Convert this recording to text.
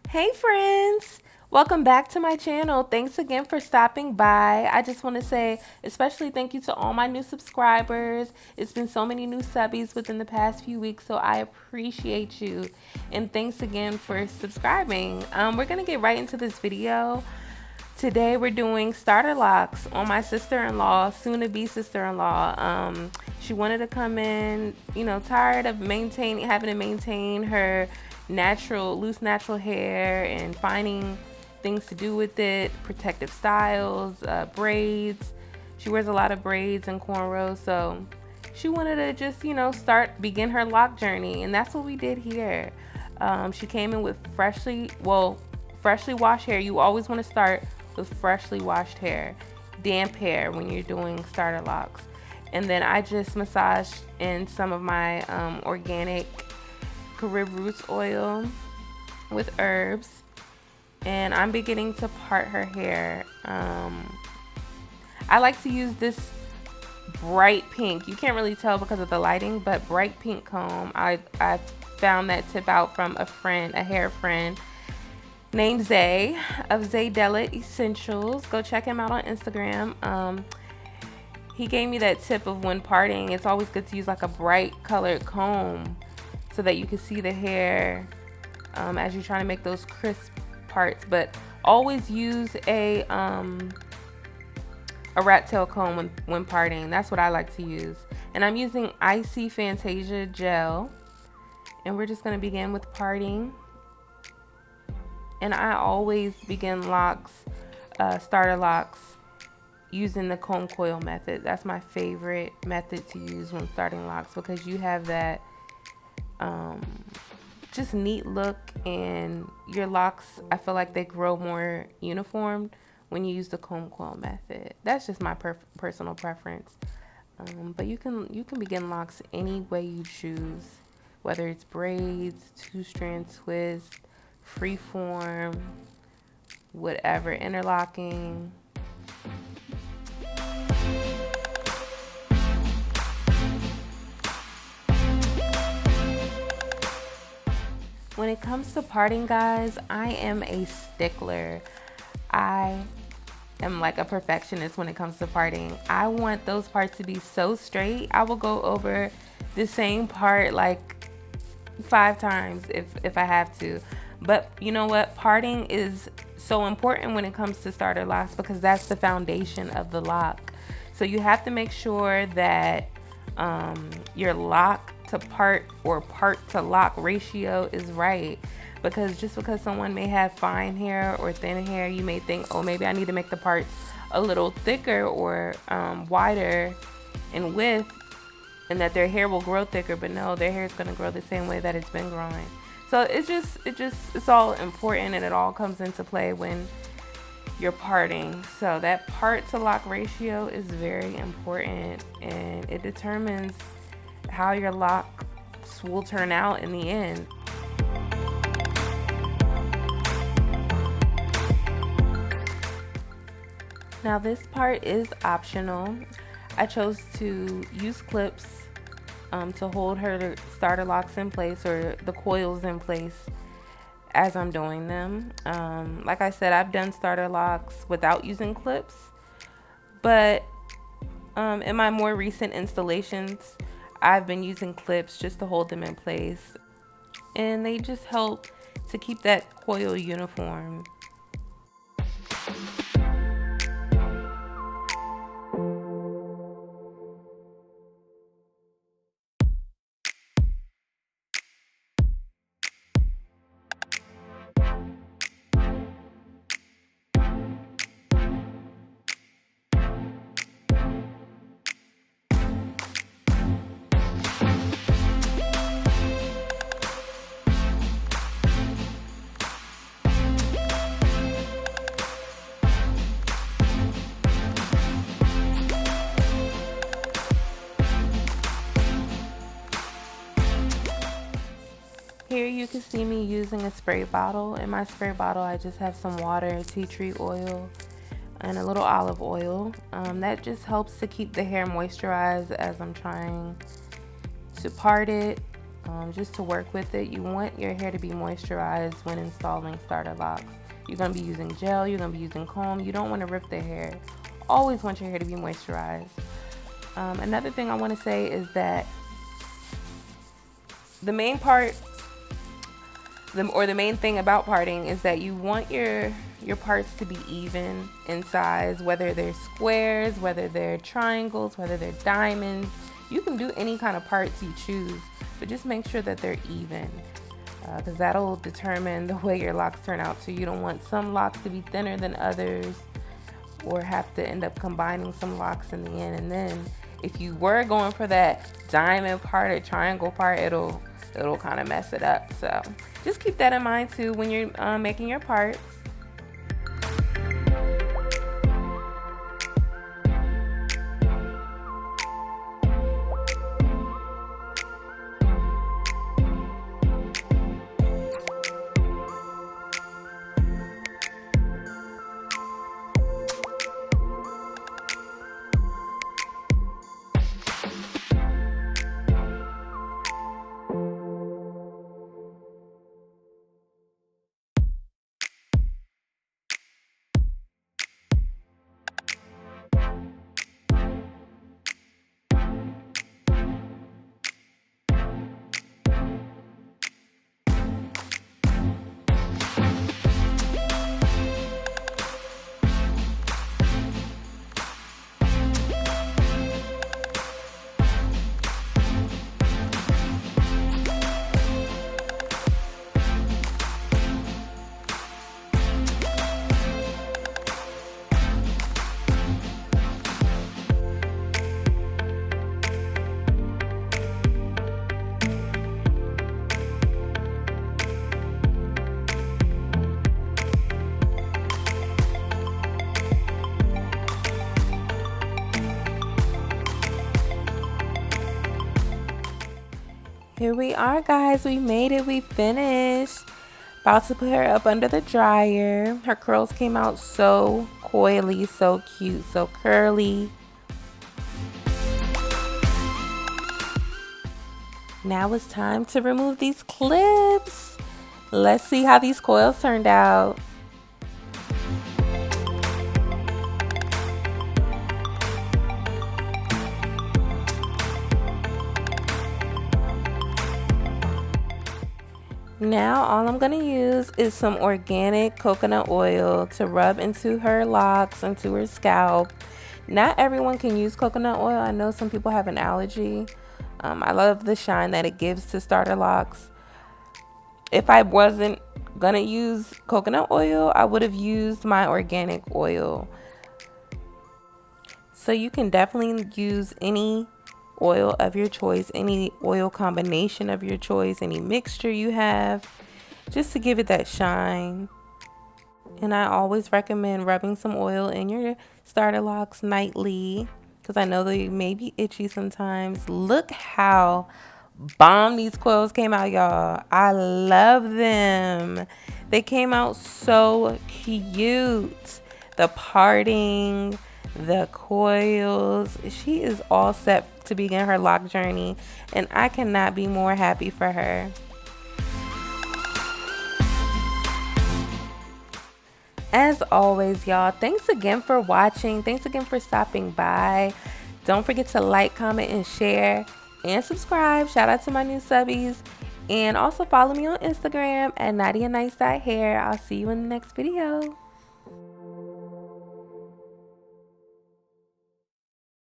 Hey friends! Welcome back to my channel. Thanks again for stopping by. I just want to say especially thank you to all my new subscribers. It's been so many new subbies within the past few weeks, so I appreciate you. And thanks again for subscribing. We're going to get right into this video. Today we're doing starter locks on my sister-in-law, soon-to-be sister-in-law. She wanted to come in, tired of having to maintain her loose natural hair and finding things to do with it, protective styles, braids. She wears a lot of braids and cornrows, so she wanted to just, begin her lock journey, and that's what we did here. She came in with freshly washed hair. You always want to start with freshly washed hair, damp hair when you're doing starter locks. And then I just massaged in some of my organic Carib Roots oil with herbs, and I'm beginning to part her hair. I like to use this bright pink. You can't really tell because of the lighting, but bright pink comb. I found that tip out from a hair friend named Zay of Zadella Essentials. Go check him out on Instagram. He gave me that tip of when parting, it's always good to use like a bright colored comb so that you can see the hair as you're trying to make those crisp parts. But always use a rat tail comb when parting. That's what I like to use. And I'm using Icy Fantasia gel. And we're just going to begin with parting. And I always begin starter locks, using the comb coil method. That's my favorite method to use when starting locks, because you have that just neat look, and your locks, I feel like they grow more uniform when you use the comb coil method. That's just my personal preference. But you can begin locks any way you choose, whether it's braids, two-strand twist, freeform, whatever, interlocking. When it comes to parting, guys, I am a stickler. I am like a perfectionist when it comes to parting. I want those parts to be so straight. I will go over the same part like 5 times if I have to. But you know what? Parting is so important when it comes to starter locks, because that's the foundation of the lock. So you have to make sure that your lock to part or part to lock ratio is right, because just because someone may have fine hair or thin hair, you may think, oh, maybe I need to make the parts a little thicker or wider in width, and that their hair will grow thicker. But no, their hair is going to grow the same way that it's been growing. So it's all important, and it all comes into play when you're parting. So that part to lock ratio is very important, and it determines how your locks will turn out in the end. Now this part is optional. I chose to use clips to hold her starter locks in place, or the coils in place, as I'm doing them. Like I said, I've done starter locks without using clips, but in my more recent installations, I've been using clips just to hold them in place, and they just help to keep that coil uniform. Here you can see me using a spray bottle. In my spray bottle, I just have some water, tea tree oil, and a little olive oil. That just helps to keep the hair moisturized as I'm trying to part it. just to work with it. You want your hair to be moisturized when installing starter locks. You're going to be using gel, you're going to be using comb. You don't want to rip the hair. Always want your hair to be moisturized. Another thing I want to say is that the main thing about parting is that you want your parts to be even in size, whether they're squares, whether they're triangles, whether they're diamonds. You can do any kind of parts you choose, but just make sure that they're even, because that'll determine the way your locks turn out. So you don't want some locks to be thinner than others, or have to end up combining some locks in the end. And then if you were going for that diamond part or triangle part, it'll kind of mess it up. So just keep that in mind too when you're making your parts. Here we are, guys. We made it. We finished. About to put her up under the dryer. Her curls came out so coily, so cute, so curly. Now it's time to remove these clips. Let's see how these coils turned out. Now all I'm going to use is some organic coconut oil to rub into her locks, into her scalp. Not everyone can use coconut oil. I know some people have an allergy. I love the shine that it gives to starter locks. If I wasn't going to use coconut oil, I would have used my organic oil. So you can definitely use any oil of your choice, any oil combination of your choice, any mixture you have, just to give it that shine. And I always recommend rubbing some oil in your starter locks nightly, because I know they may be itchy sometimes. Look how bomb these coils came out, y'all. I love them. They came out so cute. The parting, the coils. She is all set to begin her lock journey, and I cannot be more happy for her. As always, y'all, thanks again for watching. Thanks again for stopping by. Don't forget to like, comment, and share, and subscribe. Shout out to my new subbies. And also follow me on Instagram at NadiaNice.hair. I'll see you in the next video.